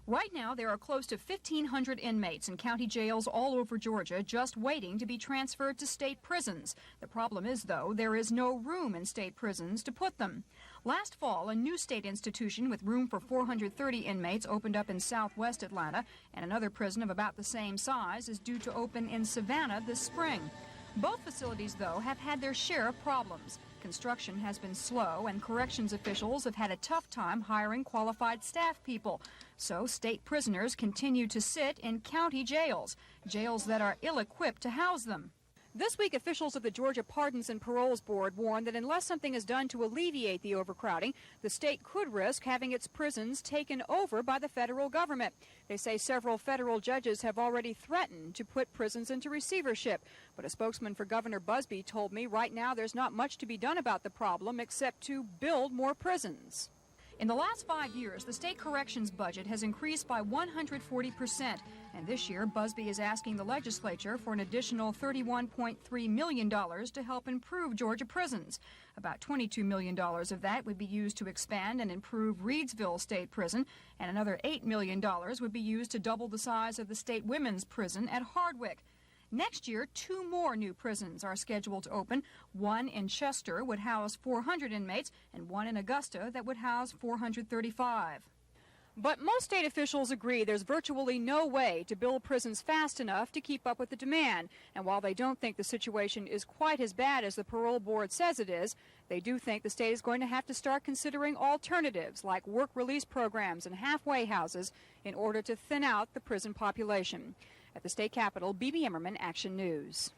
Right now, there are close to 1,500 inmates in county jails all over Georgia just waiting to be transferred to state prisons. The problem is, though, there is no room in state prisons to put them. Last fall, a new state institution with room for 430 inmates opened up in southwest Atlanta, and another prison of about the same size is due to open in Savannah this spring. Both facilities, though, have had their share of problems. Construction has been slow, and corrections officials have had a tough time hiring qualified staff people. So state prisoners continue to sit in county jails, jails that are ill-equipped to house them. This week, officials of the Georgia Pardons and Paroles Board warned that unless something is done to alleviate the overcrowding, the state could risk having its prisons taken over by the federal government. They say several federal judges have already threatened to put prisons into receivership. But a spokesman for Governor Busbee told me right now there's not much to be done about the problem except to build more prisons. In the last 5 years, the state corrections budget has increased by 140%. And this year, Busbee is asking the legislature for an additional $31.3 million to help improve Georgia prisons. About $22 million of that would be used to expand and improve Reedsville State Prison, and another $8 million would be used to double the size of the state women's prison at Hardwick. Next year, 2 more new prisons are scheduled to open. One in Chester would house 400 inmates, and one in Augusta that would house 435. But most state officials agree there's virtually no way to build prisons fast enough to keep up with the demand. And while they don't think the situation is quite as bad as the parole board says it is, they do think the state is going to have to start considering alternatives like work release programs and halfway houses in order to thin out the prison population. At the state capitol, BeBe Emerman, Action News.